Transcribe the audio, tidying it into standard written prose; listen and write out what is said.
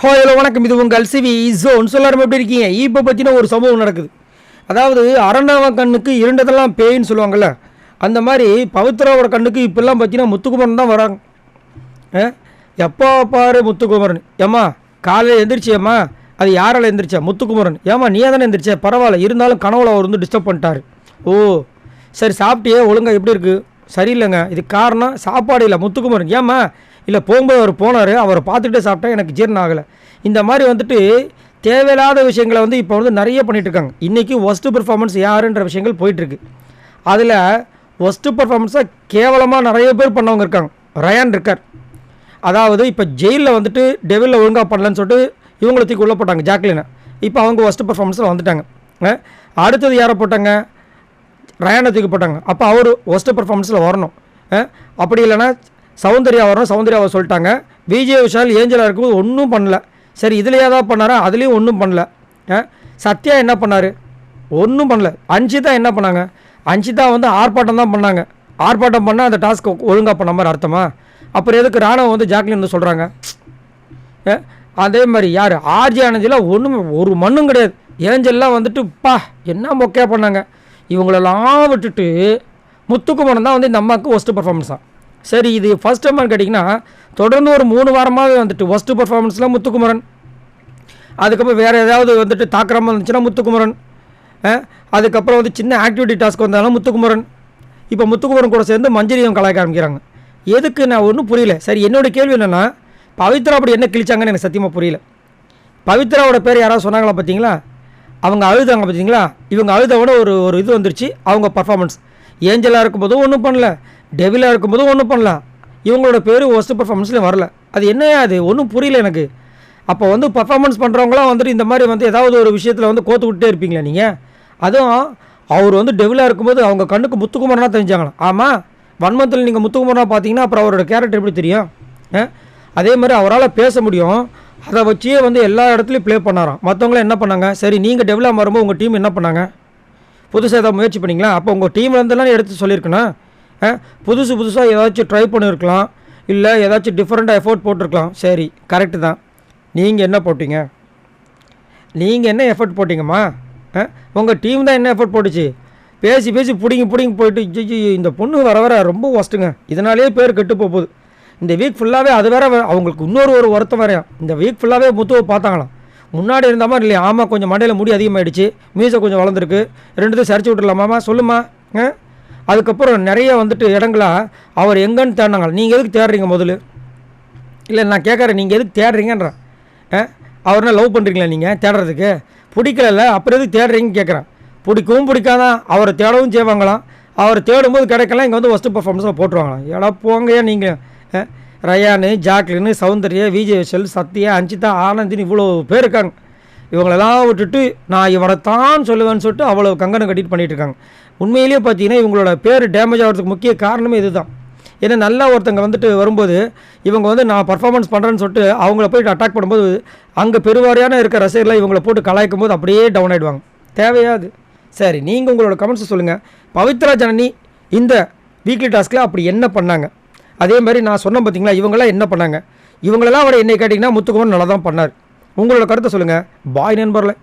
Hello வணக்கம். இது உங்கள் சிவி ஜோன். சொல்லாரும் எப்படி இருக்கீங்க? இப்போ பற்றின ஒரு சம்பவம் நடக்குது. அதாவது அரண்டவன் கண்ணுக்கு இருண்டதெல்லாம் பேயின்னு சொல்லுவாங்கள்ல, அந்த மாதிரி பவித்ராவோட கண்ணுக்கு இப்போல்லாம் பார்த்தீங்கன்னா முத்துக்குமரன் தான் வராங்க. எப்போ பாரு முத்துக்குமரன். ஏம்மா காலையில் எந்திரிச்சியம்மா, அது யாரால் எந்திரிச்சா? முத்துக்குமரன். ஏம்மா நீயே தானே எந்திரிச்சா? பரவாயில்ல, இருந்தாலும் கனவுல அவர் வந்து டிஸ்டர்ப் பண்ணிட்டார். ஓ சரி, சாப்பிட்டியே? ஒழுங்கா எப்படி இருக்குது? சரியில்லைங்க, இது காரணம் சாப்பாடு இல்லை முத்துக்குமரன். ஏம்மா? இல்லை, போகும்போது அவர் போனார், அவரை பார்த்துட்டு சாப்பிட்டா எனக்கு ஜீரணம் ஆகலை. இந்த மாதிரி வந்துட்டு தேவையில்லாத விஷயங்களை வந்து இப்போ வந்து நிறைய பண்ணிகிட்ருக்காங்க. இன்றைக்கி ஒஸ்ட்டு பெர்ஃபார்மன்ஸ் யாருன்ற விஷயங்கள் போயிட்டுருக்கு. அதில் ஒஸ்ட்டு பெர்ஃபார்மன்ஸாக கேவலமாக நிறைய பேர் பண்ணவங்க இருக்காங்க. ரயான் இருக்கார். அதாவது இப்போ ஜெயிலில் வந்துட்டு டெவிலில் ஒழுங்காக பண்ணலன்னு சொல்லிட்டு இவங்களை தூக்கி உள்ளே போட்டாங்க, ஜாக்லினை. இப்போ அவங்க ஒஸ்ட்டு பெர்ஃபார்மன்ஸில் வந்துட்டாங்க. அடுத்தது யாரை போட்டாங்க? ரயானை தூக்கி போட்டாங்க. அப்போ அவர் ஒஸ்ட்டு பெர்ஃபார்மன்ஸில் வரணும். அப்படி இல்லைன்னா சௌந்தர்யா வரணும். சௌந்தர்யாவை சொல்லிட்டாங்க. விஜய் விஷால் ஏஞ்சலாக இருக்கும்போது ஒன்றும் பண்ணல. சரி, இதில் ஏதாவது பண்ணாரா? அதுலேயும் ஒன்றும் பண்ணல. சத்யா என்ன பண்ணார்? ஒன்றும் பண்ணல. அஞ்சிதா என்ன பண்ணாங்க? அஞ்சிதா வந்து ஆர்ப்பாட்டம் தான் பண்ணாங்க. ஆர்ப்பாட்டம் பண்ணால் அந்த டாஸ்க்கு ஒழுங்காக பண்ண மாதிரி அர்த்தமா? அப்புறம் எதுக்கு ராணுவம் வந்து ஜாக்லின் வந்து சொல்கிறாங்க? அதே மாதிரி யார்? ஆர்ஜி ஆனந்தியில் ஒன்றும் ஒரு மண்ணும் கிடையாது. ஏஞ்சல்லாம் வந்துட்டு என்ன மொக்கையாக பண்ணாங்க. இவங்களெல்லாம் விட்டுட்டு முத்துக்குமரன் தான் வந்து இந்த அம்மாவுக்கு ஒஸ்ட்டு பர்ஃபார்மன்ஸ் தான். சரி, இது ஃபஸ்ட் டைம்னு கேட்டிங்கன்னா தொடர்ந்து ஒரு 3 வாரமாகவே வந்துட்டு ஒஸ்ட்டு பர்ஃபார்மன்ஸில் முத்துக்குமரன். அதுக்கப்புறம் வேறு ஏதாவது வந்துட்டு தாக்குறாமல் இருந்துச்சுன்னா முத்துக்குமரன். அதுக்கப்புறம் வந்து சின்ன ஆக்டிவிட்டி டாஸ்க் வந்தாலும் முத்துக்குமரன். இப்போ முத்துக்குமரன் கூட சேர்ந்து மஞ்சரியும் கலாய்க்க ஆரம்பிக்கிறாங்க. எதுக்கு? நான் ஒன்றும் புரியல. சரி, என்னோடய கேள்வி என்னென்னா, பவித்ரா அப்படி என்ன கிழிச்சாங்கன்னு எனக்கு சத்தியமாக புரியல. பவித்ராவோட பேர் யாராவது சொன்னாங்களா பார்த்தீங்களா? அவங்க அழுதாங்க பார்த்தீங்களா? இவங்க அழுதவோட ஒரு இது வந்துருச்சு அவங்க பர்ஃபார்மன்ஸ். ஏஞ்சலாக இருக்கும்போதும் ஒன்றும் பண்ணல, டெவிலாக இருக்கும்போதும் ஒன்றும் பண்ணலாம். இவங்களோட பேர் ஒஸ்ட்டு பர்ஃபார்மன்ஸ்லேயும் வரல. அது என்னையா அது? ஒன்றும் புரியல எனக்கு. அப்போ வந்து பர்ஃபார்மன்ஸ் பண்ணுறவங்களாம் வந்துட்டு இந்த மாதிரி வந்து ஏதாவது ஒரு விஷயத்தில் வந்து கோத்து விட்டே இருப்பீங்களா நீங்கள்? அதுவும் அவர் வந்து டெவிலாக இருக்கும்போது அவங்க கண்ணுக்கு முத்துக்குமரனாக தெரிஞ்சாங்களாம். ஆமாம், வன்மத்தில் நீங்கள் முத்துக்குமரனாக பார்த்தீங்கன்னா அப்புறம் அவரோட கேரக்டர் எப்படி தெரியும்? அதே மாதிரி அவரால் பேச முடியும். அதை வச்சே வந்து எல்லா இடத்துலையும் ப்ளே பண்ணாராம். மற்றவங்களாம் என்ன பண்ணாங்க? சரி, நீங்கள் டெவிலாக மாறும்போது உங்கள் டீம் என்ன பண்ணாங்க? புதுசாக ஏதாவது முயற்சி பண்ணிங்களா? அப்போ உங்கள் டீம்லேருந்துலாம் எடுத்து சொல்லியிருக்கணும். புதுசாக ஏதாச்சும் ட்ரை பண்ணியிருக்கலாம், இல்லை ஏதாச்சும் டிஃப்ரெண்ட்டாக எஃபோர்ட் போட்டிருக்கலாம். சரி, கரெக்டு தான். நீங்கள் என்ன போட்டிங்க? நீங்கள் என்ன எஃபர்ட் போட்டிங்கம்மா? உங்கள் டீம் தான் என்ன எஃபர்ட் போட்டுச்சு? பேசி பிடிங்கி போயிட்டு இந்த பொண்ணு வர ரொம்ப ஒஸ்ட்டுங்க. இதனாலேயே பேர் கெட்டு போகுது. இந்த வீக் ஃபுல்லாகவே அது வேறு அவங்களுக்கு இன்னொரு வருத்தம் வேறையா. இந்த வீக் ஃபுல்லாகவே முத்துவை பார்த்தாங்களாம். முன்னாடி இருந்த மாதிரி இல்லையா? ஆமாம், கொஞ்சம் மண்டையில் முடி அதிகமாகிடுச்சு, மீசை கொஞ்சம் வளர்ந்துருக்கு, ரெண்டுத்தையும் சரிச்சு விட்டுடலாமாம்மா? சொல்லுமா. அதுக்கப்புறம் நிறைய வந்துட்டு இடங்களா அவர் எங்கன்னு தேடினாங்க. நீங்கள் எதுக்கு தேடுறீங்க முதல்ல? இல்லை, நான் கேட்குறேன், நீங்கள் எதுக்கு தேடுறீங்கன்றேன். அவர்னா லவ் பண்ணுறீங்களா நீங்கள் தேடுறதுக்கு? பிடிக்கல, அப்புறம் எதுக்கு தேடுறீங்கன்னு கேட்குறேன். பிடிக்கவும் பிடிக்காதான், அவரை தேடவும் செய்வாங்களாம். அவர் தேடும்போது கிடைக்கலாம், இங்கே வந்து ஒஸ்ட்டு பர்ஃபார்மன்ஸாக போட்டுருவாங்களாம். ஏடா போங்கயா நீங்கள். ரயானு, ஜாக்லின்னு, சௌந்தர்யா, விஜய் விஷால், சத்யா, அஞ்சிதா, ஆனந்தின்னு இவ்வளோ பேர் இருக்காங்க. இவங்களெல்லாம் விட்டுட்டு நான் இவரை தான் சொல்லுவேன்னு சொல்லிட்டு அவ்வளோ கங்கணம் கட்டிட்டு பண்ணிகிட்டு இருக்காங்க. உண்மையிலேயே பார்த்தீங்கன்னா இவங்களோட பேர் டேமேஜ் ஆகிறதுக்கு முக்கிய காரணமே இது தான். ஏன்னா நல்லா ஒருத்தங்க வந்துட்டு வரும்போது இவங்க வந்து நான் பர்ஃபார்மன்ஸ் பண்ணுறேன்னு சொல்லிட்டு அவங்கள போய்ட்டு அட்டாக் பண்ணும்போது அங்கே பெருவாரியான இருக்க ரசிகர்லாம் இவங்களை போட்டு கலாய்க்கும் போது அப்படியே டவுன் ஆகிடுவாங்க. தேவையாது. சரி, நீங்கள் உங்களோட கமெண்ட்ஸை சொல்லுங்கள். பவித்ரா ஜனனி இந்த வீக்லி டாஸ்கில் அப்படி என்ன பண்ணாங்க? அதே மாதிரி நான் சொன்னேன் பார்த்தீங்களா, இவங்களாம் என்ன பண்ணாங்க? இவங்களெல்லாம் அவரை என்னை கேட்டிங்கன்னா முத்துக்குமரன் நல்லா தான் பண்ணார். உங்களோட கருத்தை சொல்லுங்கள். பாய் நண்பர்களே.